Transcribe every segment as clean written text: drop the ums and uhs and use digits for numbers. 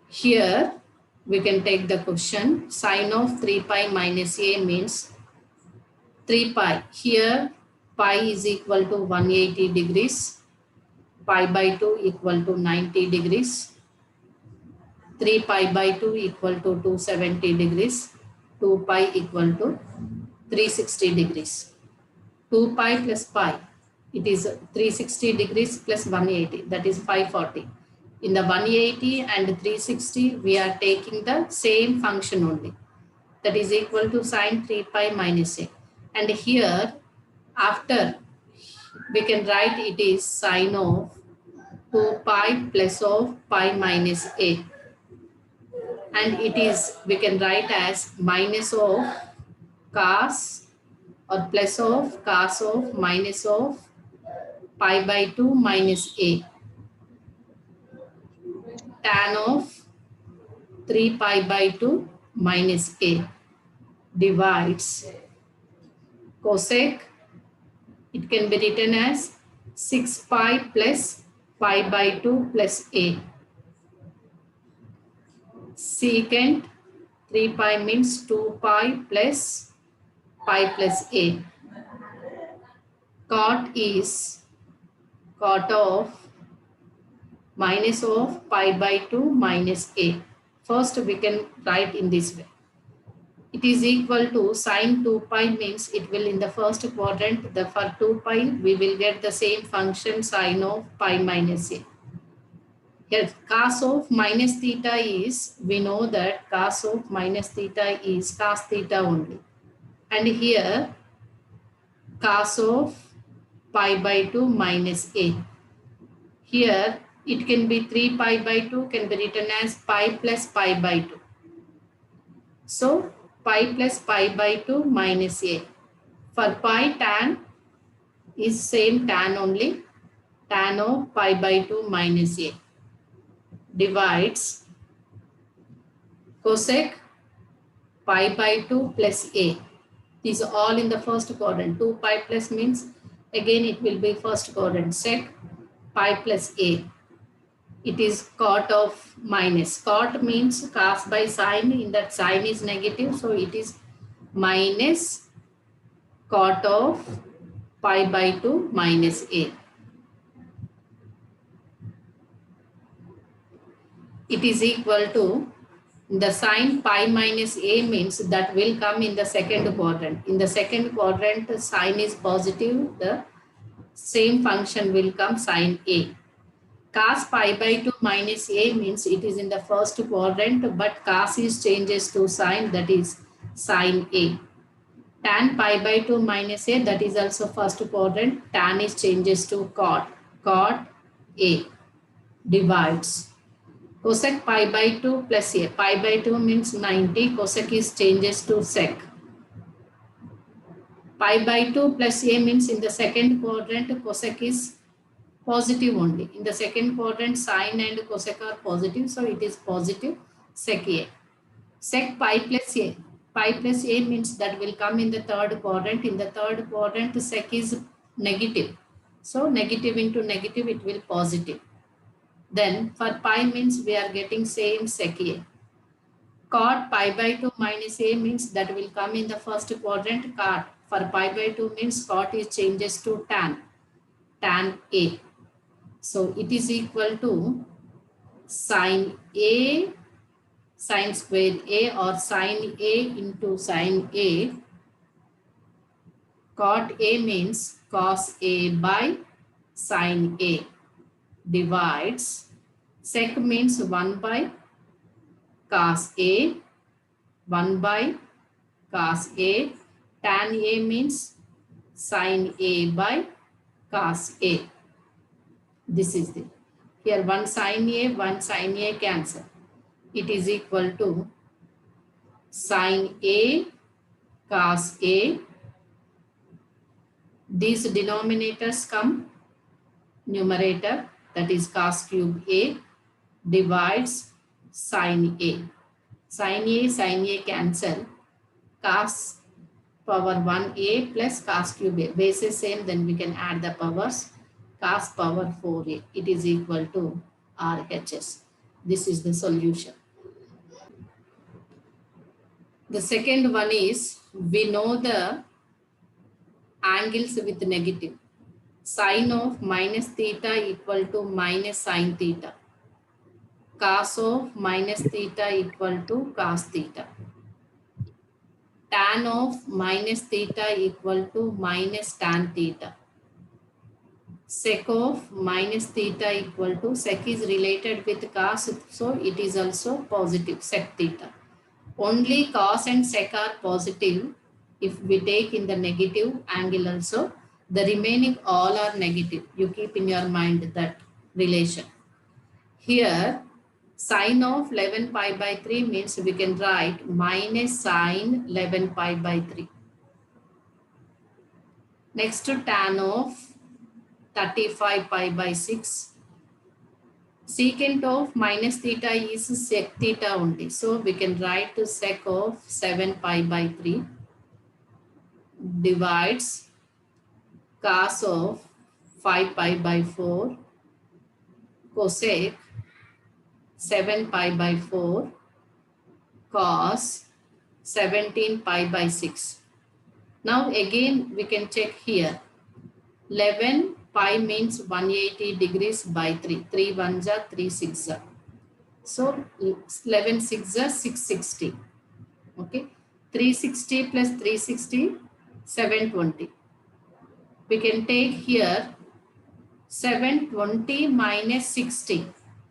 Here we can take the question. Sine of 3 pi minus a means 3 pi. Here pi is equal to 180 degrees. Pi by 2 equal to 90 degrees. 3 pi by 2 equal to 270 degrees. 2 pi equal to 360 degrees. 2 pi plus pi. It is 360 degrees plus 180. That is 540. In the 180 and 360, we are taking the same function only. That is equal to sine 3 pi minus a. And here, after, we can write it is sine of 2 pi plus of pi minus a. And it is, we can write as minus of cos or plus of cos of minus of pi by 2 minus a. Tan of 3 pi by 2 minus a divides cosec. It can be written as 6 pi plus pi by 2 plus a. Secant 3 pi means 2 pi plus pi plus a. Cot is cot of minus of pi by 2 minus a. First we can write in this way. It is equal to sine 2 pi means it will in the first quadrant, for 2 pi we will get the same function sine of pi minus a. Here cos of minus theta is, we know that cos of minus theta is cos theta only. And here cos of pi by 2 minus a. Here it can be 3 pi by 2 can be written as pi plus pi by 2. So pi plus pi by 2 minus a. For pi, tan is same tan only. Tan of pi by 2 minus a divides cosec pi by 2 plus a. These are all in the first quadrant. 2 pi plus means again it will be first quadrant. Sec pi plus a. It is cot of minus. Cot means cos by sine. In that sine is negative. So it is minus cot of pi by 2 minus a. It is equal to the sine pi minus a means that will come in the second quadrant. In the second quadrant, sine is positive. The same function will come sine a. Cos pi by 2 minus a means it is in the first quadrant, but cos is changes to sine, that is sine a. Tan pi by 2 minus a, that is also first quadrant, tan is changes to cot, cot a divides cosec pi by 2 plus a. Pi by 2 means 90, cosec is changes to sec. Pi by 2 plus a means in the second quadrant, cosec is positive only. In the second quadrant, sine and cosec are positive, so it is positive sec a. Sec pi plus a. Pi plus a means that will come in the third quadrant. In the third quadrant, sec is negative. So negative into negative, it will positive. Then for pi means we are getting same sec a. Cot pi by 2 minus a means that will come in the first quadrant, cot. For pi by 2 means cot is changes to tan, tan a. So it is equal to sine a, sine square a, or sine a into sine a. Cot a means cos a by sine a divides sec means 1 by cos a, 1 by cos a. Tan a means sine a by cos a. This is the, here one sine a cancel. It is equal to sine a cos a. These denominators come numerator, that is cos cube a divides sine a. Sine a cancel. Cos power 1a plus cos cube a. Base is same, then we can add the powers. Cos power 4a. It is equal to RHS. This is the solution. The second one is, we know the angles with negative. Sine of minus theta equal to minus sine theta. Cos of minus theta equal to cos theta. Tan of minus theta equal to minus tan theta. Sec of minus theta equal to, sec is related with cos, so it is also positive, sec theta. Only cos and sec are positive. If we take in the negative angle also, the remaining all are negative. You keep in your mind that relation. Here, sine of 11 pi by 3 means we can write minus sine 11 pi by 3. Next to tan of 35 pi by 6. Secant of minus theta is sec theta only. So we can write sec of 7 pi by 3 divides cos of 5 pi by 4 cosec 7 pi by 4 cos 17 pi by 6. Now again we can check here. 11 pi means 180 degrees by 3. 3 1s are 3 6s are. So 11 6s are 660. Okay. 360 plus 360, 720. We can take here 720 minus 60.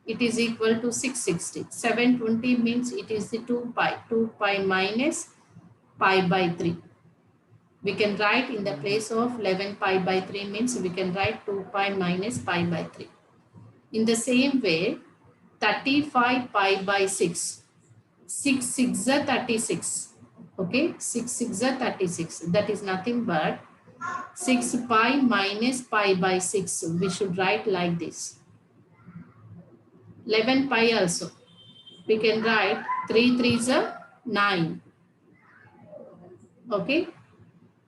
It is equal to 660. 720 means it is the 2 pi. 2 pi minus pi by 3. We can write in the place of 11 pi by 3 means we can write 2 pi minus pi by 3. In the same way, 35 pi by 6. 6 6 are 36. Okay, 6 6 are 36. That is nothing but 6 pi minus pi by 6. We should write like this. 11 pi also. We can write 3 3s are 9. Okay.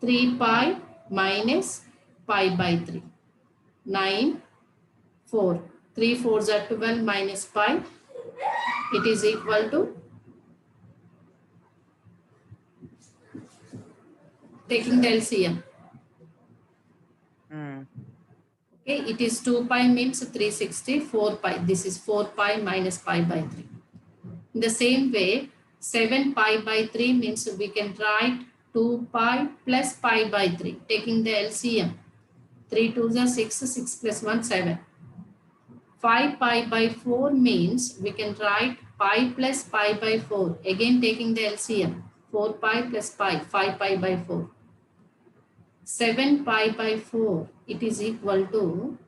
3 pi minus pi by 3. 9, 4. 3 4s are 12 minus pi. It is equal to, taking the LCM. Okay, it is 2 pi means 360, 4 pi. This is 4 pi minus pi by 3. In the same way, 7 pi by 3 means we can write 2 pi plus pi by 3, taking the LCM. 3 2s are 6, 6 plus 1, 7. 5 pi by 4 means we can write pi plus pi by 4, again taking the LCM. 4 pi plus pi, 5 pi by 4. 7 pi by 4, it is equal to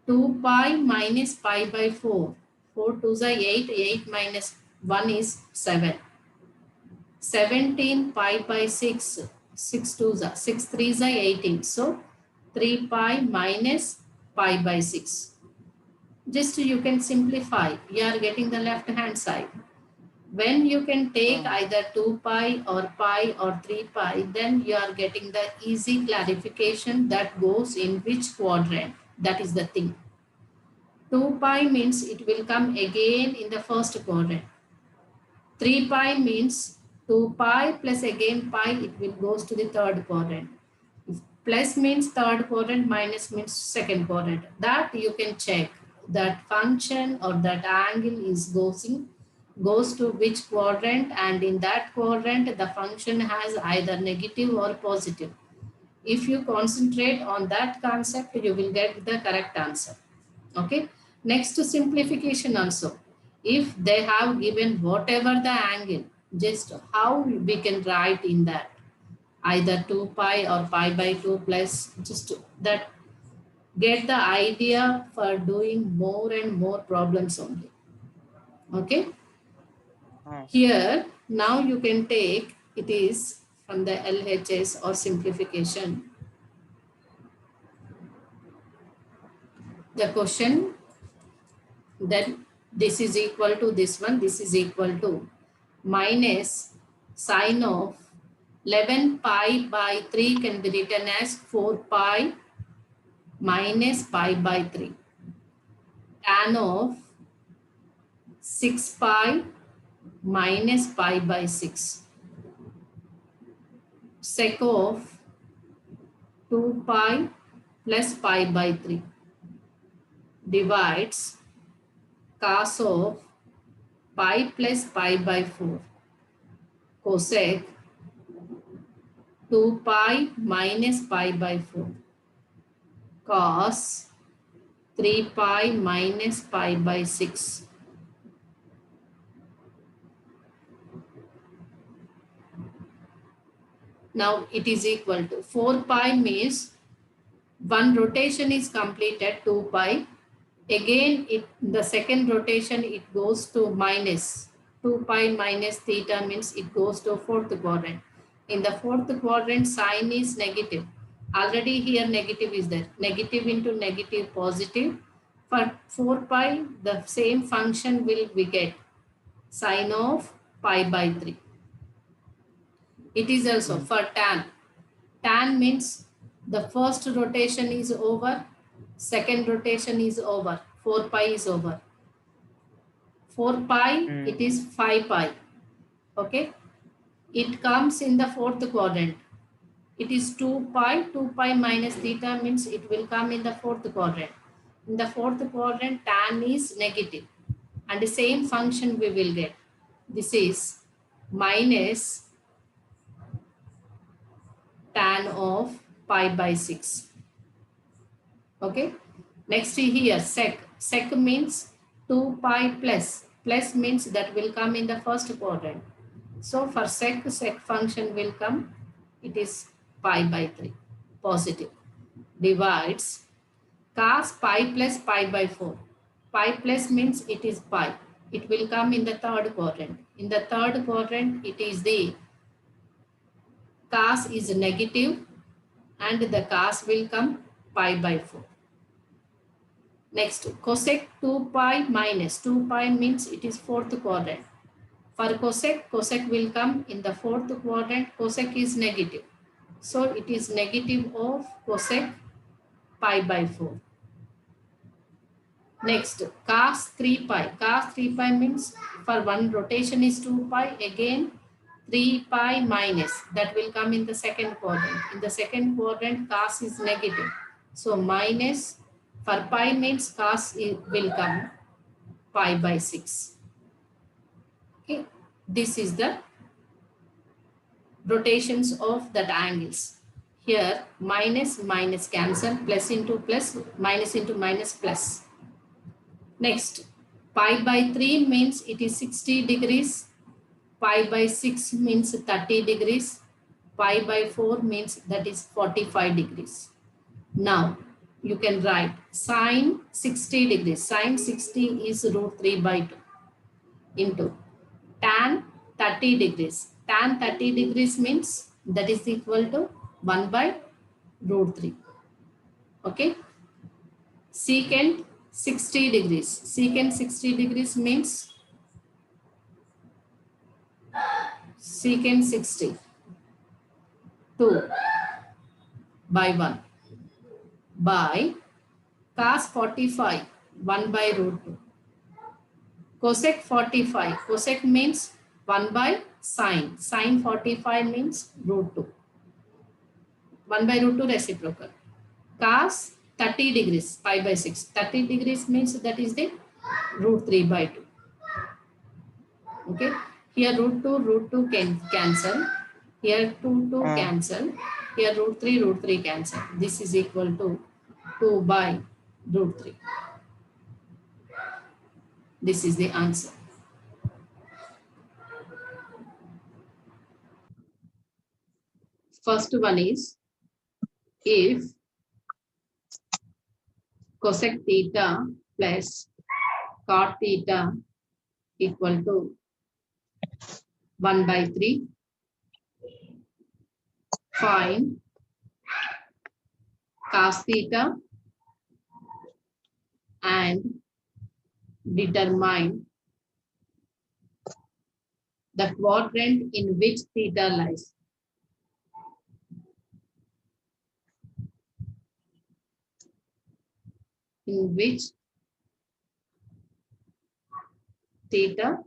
2 pi minus pi by 4. 4 2s are 8, 8 minus 1 is 7. 17 pi by 6, 6 2s are 6 3s are 18. So 3 pi minus pi by 6. Just you can simplify. You are getting the left hand side. When you can take either 2 pi or pi or 3 pi, then you are getting the easy clarification that goes in which quadrant. That is the thing. 2 pi means it will come again in the first quadrant. 3 pi means 2 pi plus again pi, it will goes to the third quadrant. If plus means third quadrant, minus means second quadrant. That you can check. That function or that angle is goes to which quadrant, and in that quadrant the function has either negative or positive. If you concentrate on that concept, you will get the correct answer. Okay. Next to simplification also. If they have given whatever the angle, just how we can write in that. Either 2 pi or pi by 2 plus, just that get the idea for doing more and more problems only. Okay. Here, now you can take, it is from the LHS or simplification. The question that this is equal to this one, this is equal to minus sine of 11 pi by 3 can be written as 4 pi minus pi by 3. Tan of 6 pi minus pi by 6. Sec of 2 pi plus pi by 3 divides cos of pi plus pi by 4 cosec 2 pi minus pi by 4 cos 3 pi minus pi by 6. Now it is equal to 4 pi means one rotation is completed 2 pi. Again, the second rotation it goes to minus 2 pi minus theta means it goes to fourth quadrant. In the fourth quadrant, sign is negative. Already here negative is there. Negative into negative positive. For 4 pi, the same function will we get sine of pi by 3. It is also for tan. Tan means the first rotation is over, second rotation is over, 4 pi is over. 4 pi, it is 5 pi. Okay. It comes in the fourth quadrant. It is 2 pi. 2 pi minus theta means it will come in the fourth quadrant. In the fourth quadrant, tan is negative. And the same function we will get. This is minus tan of pi by 6. Okay. Next here, sec. Sec means 2 pi plus. Plus means that will come in the first quadrant. So for sec function will come, it is pi by 3, positive. Divides cos pi plus pi by 4. Pi plus means it is pi. It will come in the third quadrant. In the third quadrant, it is the cos is negative and the cos will come pi by 4. Next, cosec 2 pi minus 2 pi means it is fourth quadrant. For cosec, cosec will come in the fourth quadrant. Cosec is negative. So it is negative of cosec pi by 4. Next, cos 3 pi. Cos 3 pi means for one rotation is 2 pi. Again, 3 pi minus. That will come in the second quadrant. In the second quadrant, cos is negative. So minus for pi means cos will come pi by 6. Okay. This is the rotations of that angles. Here minus minus cancel, plus into plus, minus into minus plus. Next, pi by 3 means it is 60 degrees. Pi by 6 means 30 degrees. Pi by 4 means that is 45 degrees. Now you can write sine 60 degrees. Sine 60 is root 3 by 2 into tan 30 degrees. Tan 30 degrees means that is equal to 1 by root 3. Okay. Secant 60 degrees. Secant 60 degrees means secant 60 2 by 1 by cos 45 1 by root 2. Cosec 45. Cosec means 1 by sine. Sine 45 means root 2. 1 by root 2 reciprocal. Cos 30 degrees, pi by 6. 30 degrees means that is the root 3 by 2. Okay. Here root 2 can cancel. Here 2 cancel. Here root 3 cancel. This is equal to 2 by root 3. This is the answer. First one is if cosec theta plus cot theta equal to 1 by 3, find cos theta and determine the quadrant in which theta lies. In which theta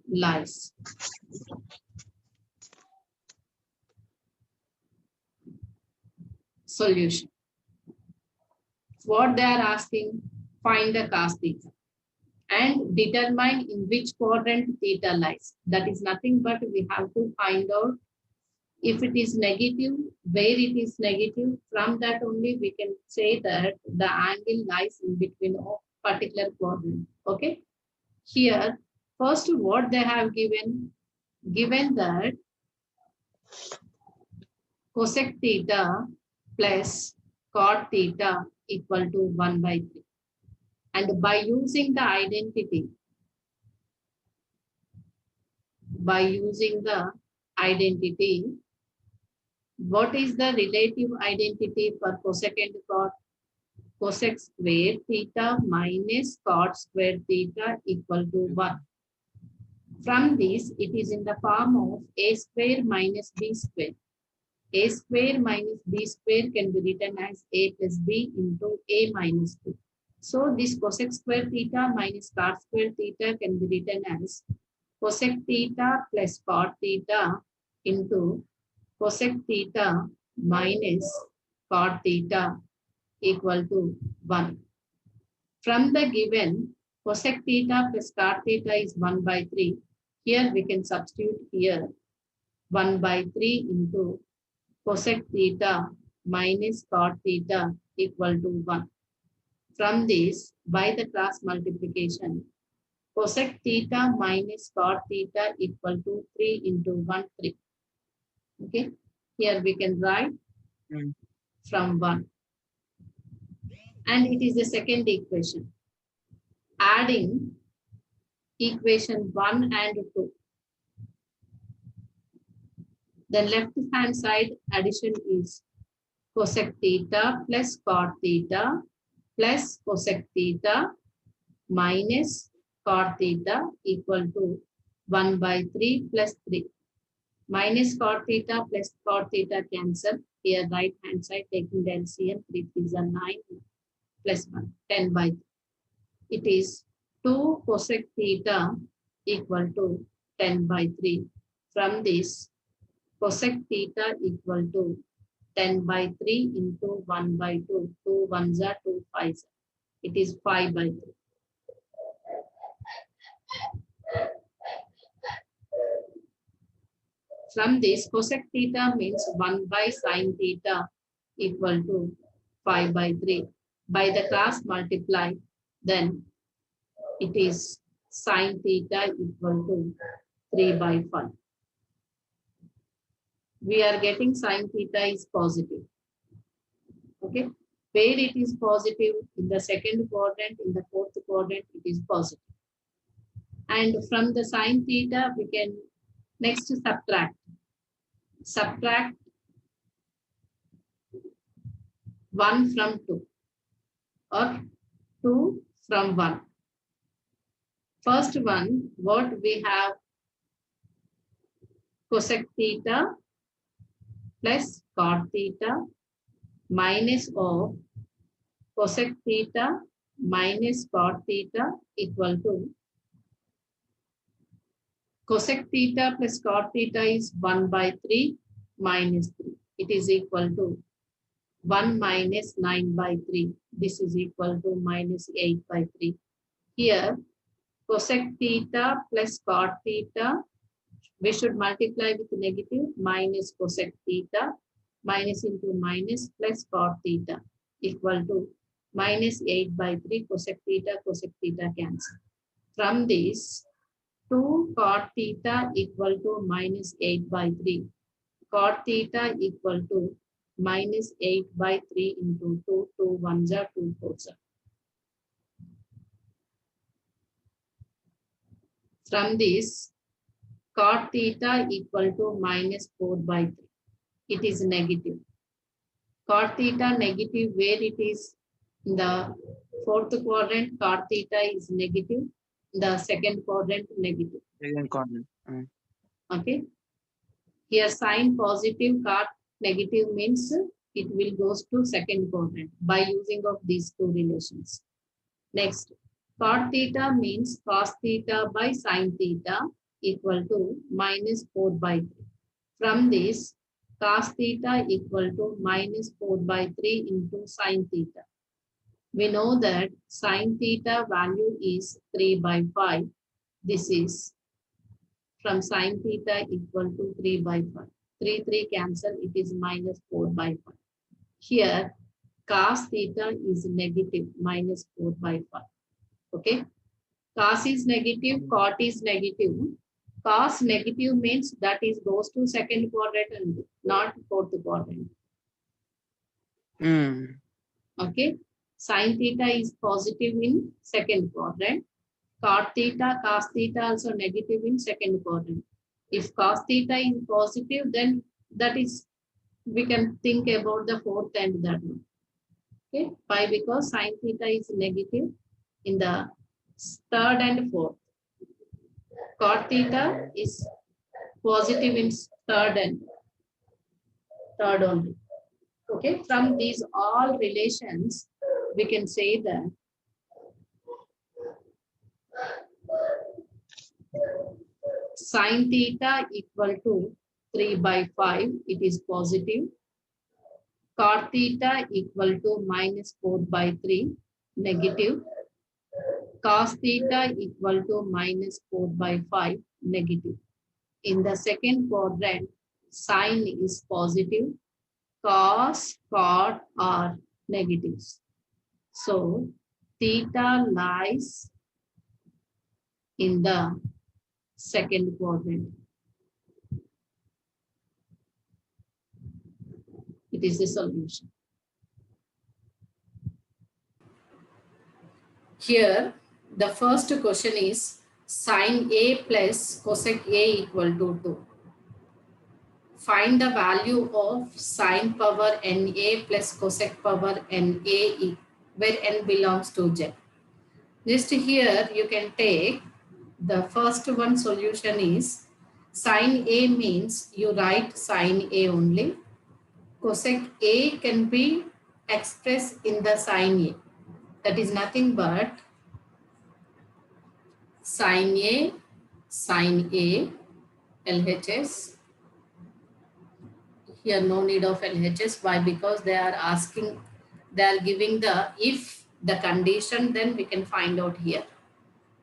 lies. Solution. What they are asking, find the cos theta and determine in which quadrant theta lies. That is nothing but we have to find out if it is negative, where it is negative. From that only we can say that the angle lies in between of particular quadrant. Okay. Here, first what they have given that cosec theta plus cot theta equal to 1 by 3. And by using the identity, what is the relative identity for cosec and cot? Cosec square theta minus cot square theta equal to 1. From this, it is in the form of a square minus b square. A square minus b square can be written as a plus b into a minus 2. So this cosec square theta minus cot square theta can be written as cosec theta plus cot theta into cosec theta minus cot theta equal to 1. From the given cosec theta plus cot theta is 1 by 3. Here we can substitute here 1 by 3 into cosec theta minus cot theta equal to 1. From this, by the cross multiplication, cosec theta minus cot theta equal to 3 into 1, 3. Okay, here we can write from 1. And it is the second equation. Adding equation 1 and 2. The left hand side addition is cosec theta plus cot theta plus cosec theta minus cot theta equal to 1 by 3 plus 3. Minus cot theta plus cot theta cancel. Here right hand side taking the LCM, 3 is a 9 plus 1, 10 by 3. It is 2 cosec theta equal to 10 by 3. From this, cosec theta equal to 10 by 3 into 1 by 2. 2 1s are 2 5s. It is 5 by 3. From this, cosec theta means 1 by sin theta equal to 5 by 3. By the cross multiply, then it is sin theta equal to 3 by 5. We are getting sin theta is positive. Okay. Where it is positive, in the second quadrant, in the fourth quadrant, it is positive. And from the sin theta, we can next subtract. Subtract 1 from 2 or 2 from 1. First one, what we have, cosec theta plus cot theta minus of cosec theta minus cot theta equal to cosec theta plus cot theta is 1 by 3 minus 3. It is equal to 1 minus 9 by 3. This is equal to minus 8 by 3. Here, cosec theta plus cot theta, we should multiply with negative, minus cosec theta, minus into minus plus cot theta equal to minus 8 by 3. Cosec theta cancel. From this, 2 cot theta equal to minus 8 by 3. Cot theta equal to minus 8 by 3 into 2. 2 1s are 2 4s are. From this, cot theta equal to minus 4 by 3. It is negative. Cot theta negative, where it is in the fourth quadrant, cot theta is negative. The second quadrant negative. Second quadrant. Okay. Here sign positive, cot negative means it will goes to second quadrant by using of these two relations. Next, Cot theta means cos theta by sin theta equal to minus 4 by 3. From this, cos theta equal to minus 4 by 3 into sin theta. We know that sin theta value is 3 by 5. This is from sin theta equal to 3 by 5. 3 cancel, it is minus 4 by 5. Here, cos theta is negative, minus 4 by 5. Okay. Cos is negative, cot is negative. Cos negative means that is goes to second quadrant and not fourth quadrant. Okay. Sin theta is positive in second quadrant. Cot theta, cos theta also negative in second quadrant. If cos theta is positive, then that is, we can think about the fourth and that one. Okay. Why? Because sin theta is negative in the third and fourth. Cot theta is positive in third only. Okay, from these all relations, we can say that sin theta equal to 3 by 5, it is positive. Cot theta equal to minus 4 by 3, negative. Cos theta equal to minus 4 by 5, negative. In the second quadrant, sin is positive, cos, cot are negatives. So theta lies in the second quadrant. It is the solution. Here, the first question is sin A plus cosec A equal to 2. Find the value of sin power NA plus cosec power NA where n belongs to Z. Just here you can take the first one solution is sin A means you write sin A only. Cosec A can be expressed in the sin A. That is nothing but sin A, LHS. Here no need of LHS. Why? Because they are asking, they are giving the if the condition, then we can find out here.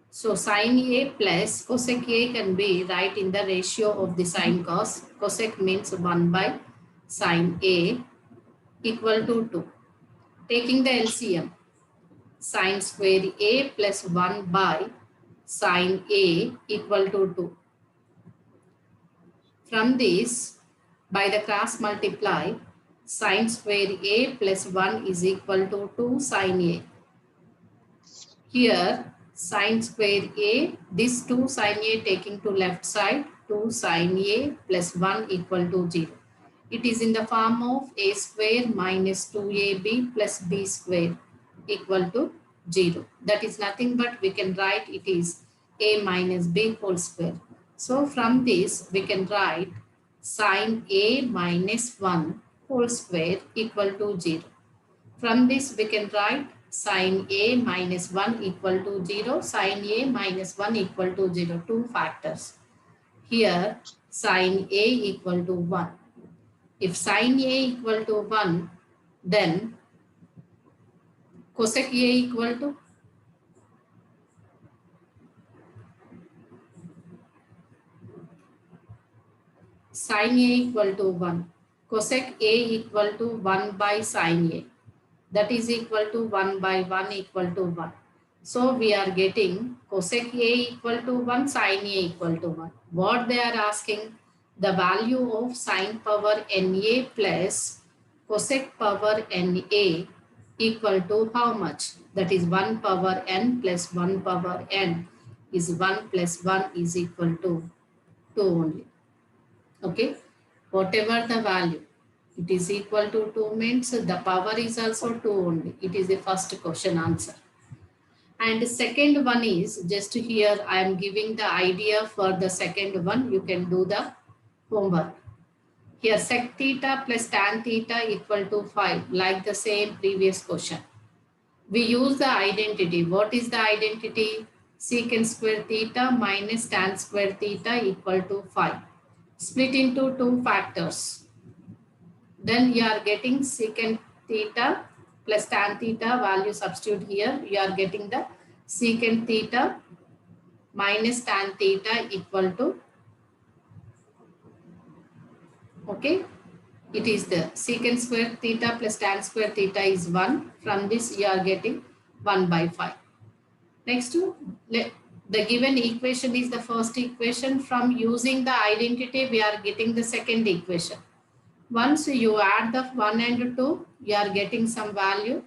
So sin A plus cosec A can be right in the ratio of the sin cos. Cosec means 1 by sin A equal to 2. Taking the LCM, sin square A plus 1 by sin A equal to 2. From this, by the cross multiply, sin square A plus 1 is equal to 2 sin A. Here, sin square A, this 2 sin A taking to left side, 2 sin A plus 1 equal to 0. It is in the form of A square minus 2AB plus B square equal to 0. That is nothing but we can write it is A minus B whole square. So from this we can write sin A minus 1 whole square equal to 0. From this we can write sin A minus 1 equal to 0, sin A minus 1 equal to 0, two factors. Here sin A equal to 1. If sin A equal to 1, then cosec A equal to sin A equal to 1. Cosec A equal to 1 by sin A. That is equal to 1 by 1 equal to 1. So we are getting cosec A equal to 1, sin A equal to 1. What they are asking? The value of sin power NA plus cosec power NA equal to how much? That is 1 power n plus 1 power n is 1 plus 1 is equal to 2 only. Okay, whatever the value, it is equal to 2 means the power is also 2 only. It is the first question answer. And the second one is just here I am giving the idea for the second one. You can do the homework. Here sec theta plus tan theta equal to 5, like the same previous question. We use the identity. What is the identity? Secant square theta minus tan square theta equal to 5. Split into two factors. Then you are getting secant theta plus tan theta value substitute here. You are getting the secant theta minus tan theta equal to, okay, it is the secant square theta plus tan square theta is 1. From this you are getting 1 by 5. Next, the given equation is the first equation. From using the identity, we are getting the second equation. Once you add the 1 and 2, you are getting some value,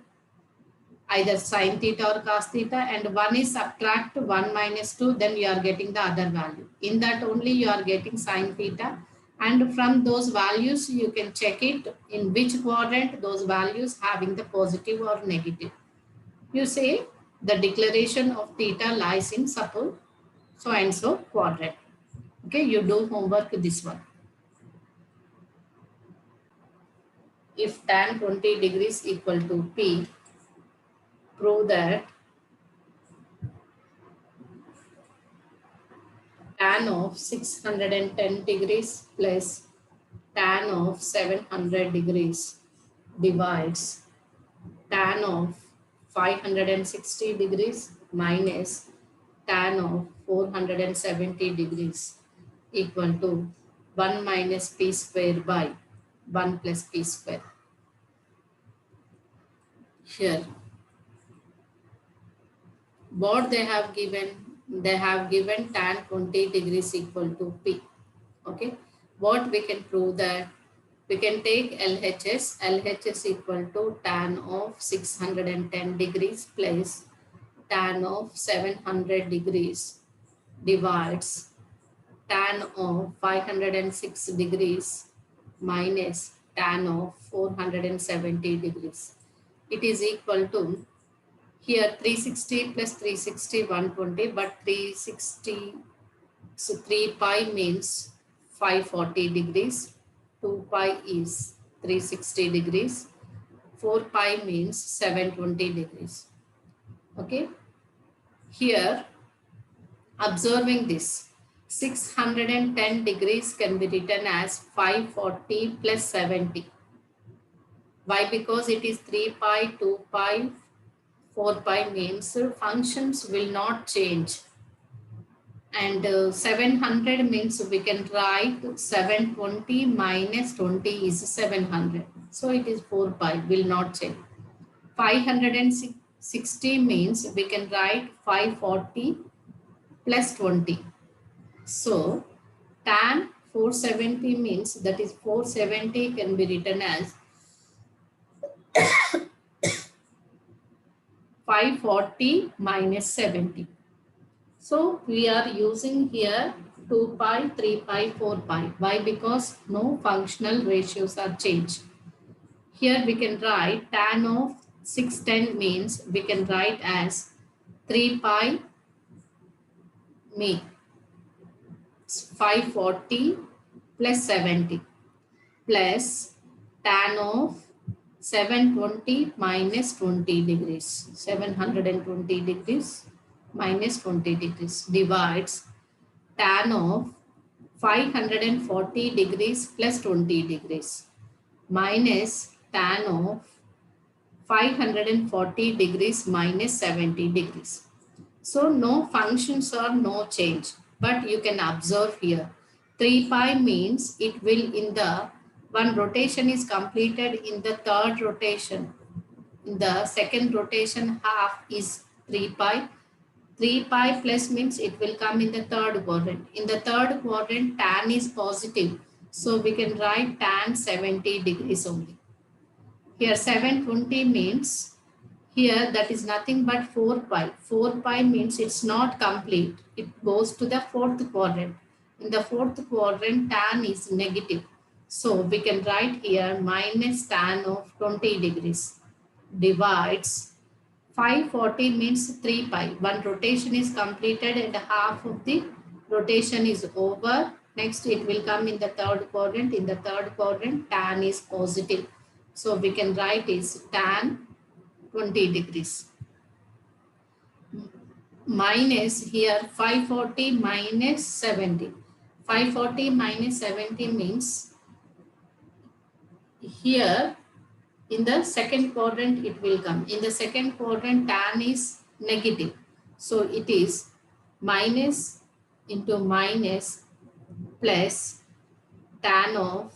either sin theta or cos theta, and 1 is subtract 1 minus 2, then you are getting the other value. In that only you are getting sin theta, and from those values you can check it in which quadrant those values having the positive or negative. You say the declaration of theta lies in suppose so and so quadrant. Okay, you do homework this one. If tan 20 degrees equal to P, prove that tan of 610 degrees plus tan of 700 degrees divides tan of 560 degrees minus tan of 470 degrees equal to 1 minus p square by 1 plus p square. Here, what they have given tan 20 degrees equal to p. Okay, what we can prove that we can take LHS equal to tan of 610 degrees plus tan of 700 degrees divides tan of 506 degrees minus tan of 470 degrees. It is equal to, here 360 plus 360 120, but 360, so 3 pi means 540 degrees, 2 pi is 360 degrees, 4 pi means 720 degrees. Okay, here observing this, 610 degrees can be written as 540 plus 70. Why? Because it is 3 pi, 2 pi, 4 pi means functions will not change. And 700 means we can write 720 minus 20 is 700. So it is 4 pi, will not change. 560 means we can write 540 plus 20. So tan 470 means that is 470 can be written as 540 minus 70. So we are using here 2 pi, 3 pi, 4 pi. Why? Because no functional ratios are changed. Here we can write tan of 610 means we can write as 3 pi means 540 plus 70 plus tan of 720 minus 20 degrees, 720 degrees minus 20 degrees divides tan of 540 degrees plus 20 degrees minus tan of 540 degrees minus 70 degrees. So no functions or no change, but you can observe here 3 pi means it will in the one rotation is completed in the third rotation. In the second rotation half is 3 pi. 3 pi plus means it will come in the third quadrant. In the third quadrant tan is positive. So we can write tan 70 degrees only. Here 720 means here that is nothing but 4 pi. 4 pi means it's not complete. It goes to the fourth quadrant. In the fourth quadrant tan is negative. So we can write here minus tan of 20 degrees divides 540 means 3 pi. One rotation is completed and half of the rotation is over. Next it will come in the third quadrant. In the third quadrant tan is positive. So we can write is tan 20 degrees. minus here 540 minus 70. 540 minus 70 means here in the second quadrant it will come. In the second quadrant tan is negative. So it is minus into minus plus tan of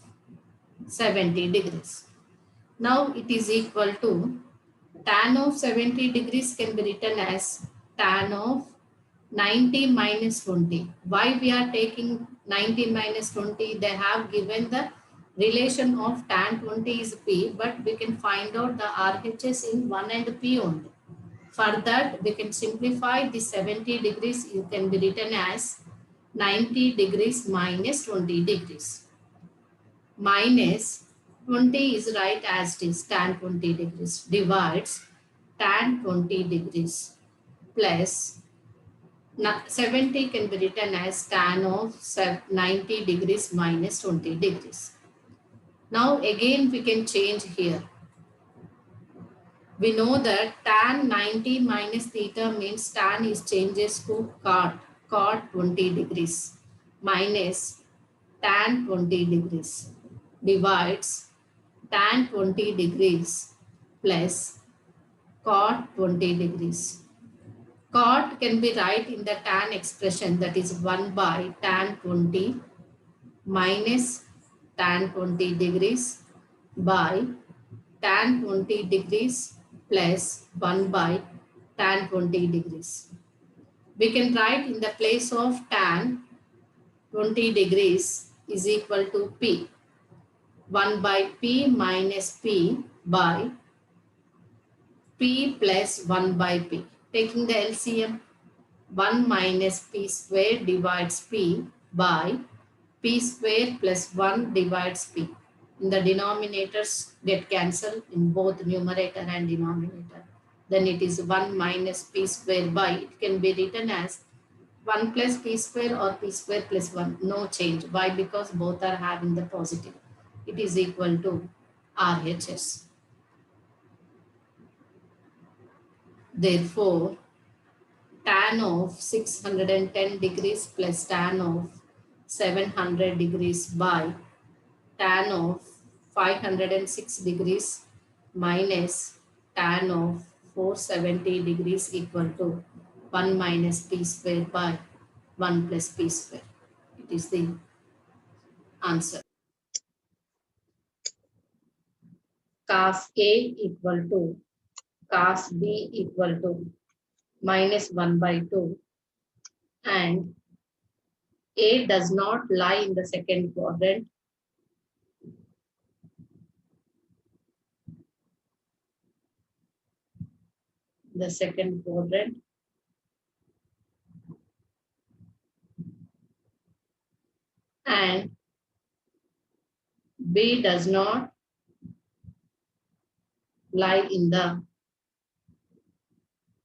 70 degrees. Now it is equal to tan of 70 degrees can be written as tan of 90 minus 20. Why we are taking 90 minus 20? They have given the relation of tan 20 is P, but we can find out the RHS in 1 and P only. For that, we can simplify the 70 degrees. You can be written as 90 degrees minus 20 degrees. Minus 20 is right as it is, tan 20 degrees divides tan 20 degrees plus 70 can be written as tan of 90 degrees minus 20 degrees. Now again we can change here. We know that tan 90 minus theta means tan is changes to cot 20 degrees minus tan 20 degrees divides tan 20 degrees plus cot 20 degrees. Cot can be write in the tan expression, that is 1 by tan 20 minus tan 20 degrees by tan 20 degrees plus 1 by tan 20 degrees. We can write in the place of tan 20 degrees is equal to P. 1 by P minus P by P plus 1 by P. Taking the LCM, 1 minus P square divides P by P square plus 1 divides P. In the denominators get cancelled in both numerator and denominator. Then it is 1 minus P square by, it can be written as 1 plus P square or P square plus 1. No change. Why? Because both are having the positive. It is equal to RHS. Therefore, tan of 610 degrees plus tan of 700 degrees by tan of 506 degrees minus tan of 470 degrees equal to 1 minus P square by 1 plus P square. It is the answer. Cos A equal to cos B equal to minus 1 by 2, and A does not lie in the second quadrant. The second quadrant, and B does not lie in the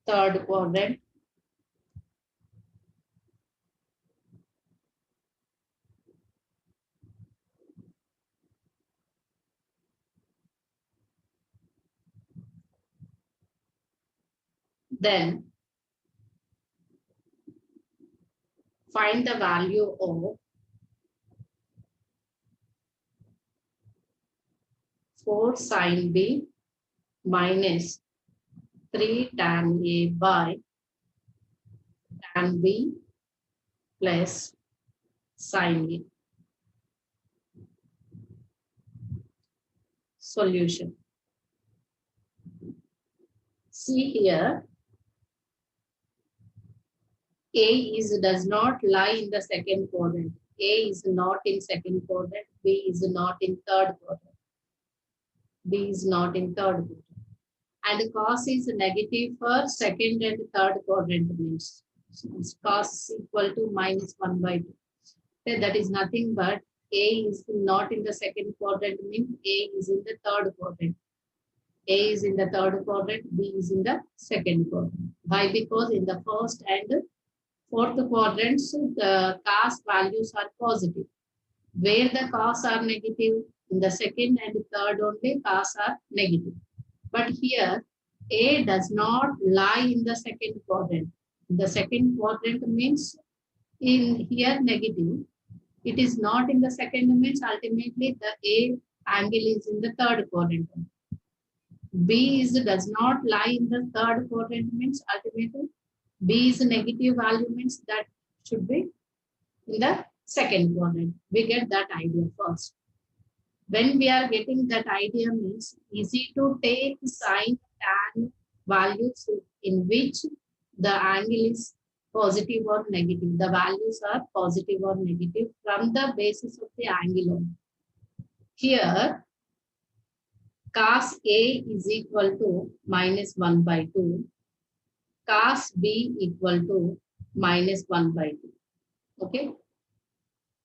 third quadrant. Then find the value of 4 sin B minus 3 tan A by tan B plus sin A. Solution. See here, A does not lie in the second quadrant. A is not in second quadrant. B is not in third quadrant. B is not in third quadrant. And cos is negative for second and third quadrant means cos equal to minus 1 by 2. So that is nothing but A is not in the second quadrant means A is in the third quadrant. A is in the third quadrant, B is in the second quadrant. Why? Because in the first and fourth quadrants, the cos values are positive. Where the cos are negative, in the second and third only cos are negative. But here, A does not lie in the second quadrant. The second quadrant means in here negative. It is not in the second means ultimately the A angle is in the third quadrant. B is does not lie in the third quadrant means ultimately B is a negative value means that should be in the second quadrant. We get that idea first. When we are getting that idea means easy to take sine tan values in which the angle is positive or negative. The values are positive or negative from the basis of the angle. Here cos A is equal to minus 1 by 2. Cos B equal to minus 1 by 2. Okay.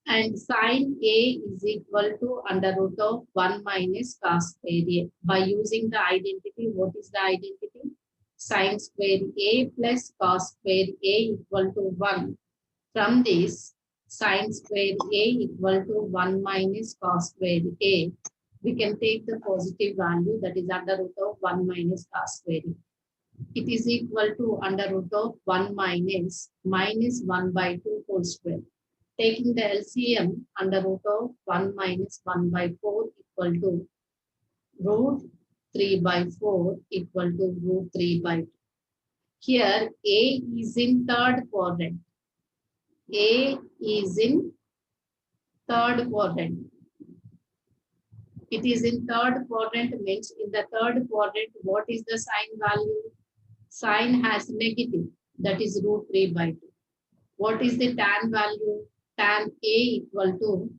And sine A is equal to under root of 1 minus cos square A. By using the identity, what is the identity? Sine square A plus cos square A equal to 1. From this, sine square A equal to 1 minus cos square A. We can take the positive value that is under root of 1 minus cos square A. It is equal to under root of 1 minus 1 by 2 whole square. Taking the LCM under root of 1 minus 1 by 4 equal to root 3 by 4 equal to root 3 by 2. Here A is in third quadrant. A is in third quadrant. It is in third quadrant means in the third quadrant, what is the sign value? Sign has negative, that is root 3 by 2. What is the tan value? Tan A equal to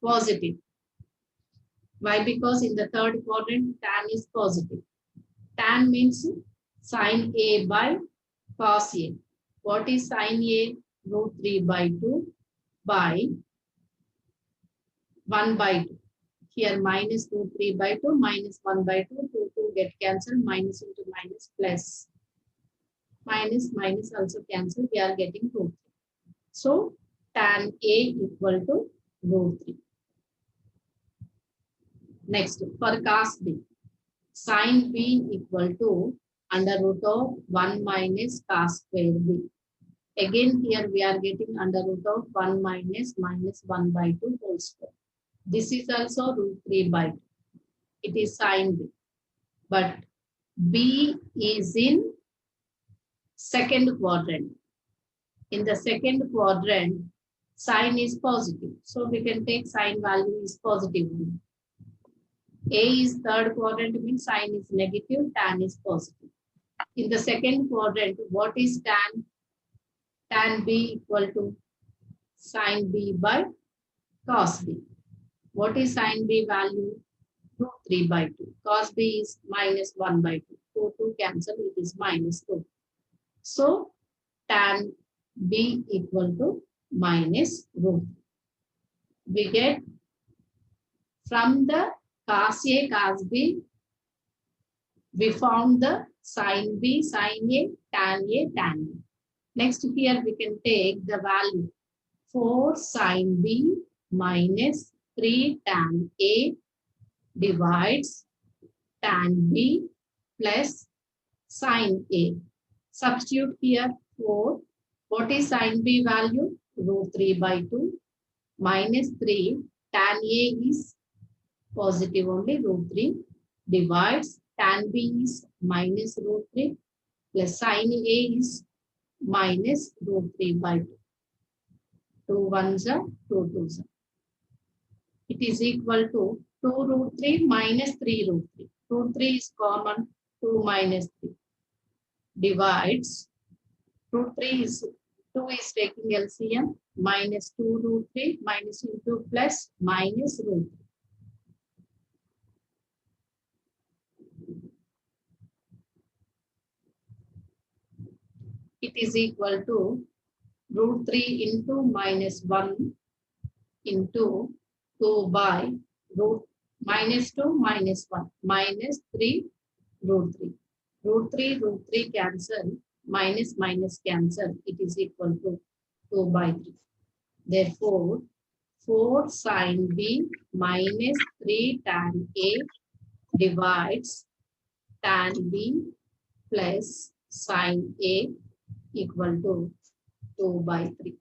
positive. Why? Because in the third quadrant, tan is positive. Tan means sin A by cos A. What is sin A? Root 3 by 2 by 1 by 2. Here minus root 3 by 2 minus 1 by 2. 2 get cancelled. Minus into minus plus. Minus also cancelled. We are getting root 3. So tan A equal to root 3. Next, for cos B, sin B equal to under root of 1 minus cos square B. Again, here we are getting under root of 1 minus 1 by 2 whole square. This is also root 3 by 2. It is sin B. But B is in second quadrant. In the second quadrant, sin is positive. So we can take sin value is positive. A is third quadrant means sin is negative, tan is positive. In the second quadrant, what is tan? Tan B equal to sin B by cos B. What is sin B value? Root 3 by 2. Cos B is minus 1 by 2. 2 cancel, it is minus 2. So tan B equal to minus root 3. We get from the cos A, cos B, we found the sin B, sin A, tan A, tan B. Next here we can take the value 4 sin B minus 3 tan A divides tan B plus sin A. Substitute here 4. What is sin B value? Root 3 by 2 minus 3 tan A is positive only root 3 divides tan B is minus root 3 plus sin A is minus root 3 by 2. 2 1s are 2 2s are. It is equal to 2 root 3 minus 3 root 3. Root 3 is common, 2 minus 3 divides root 3 is 2 is taking LCM minus 2 root 3 minus into plus minus root 3. It is equal to root 3 into minus 1 into 2 by root minus 2 minus 1 minus 3 root 3. Root 3 cancel, minus cancel. It is equal to 2 by 3. Therefore, 4 sin B minus 3 tan A divides tan B plus sin A equal to 2 by 3.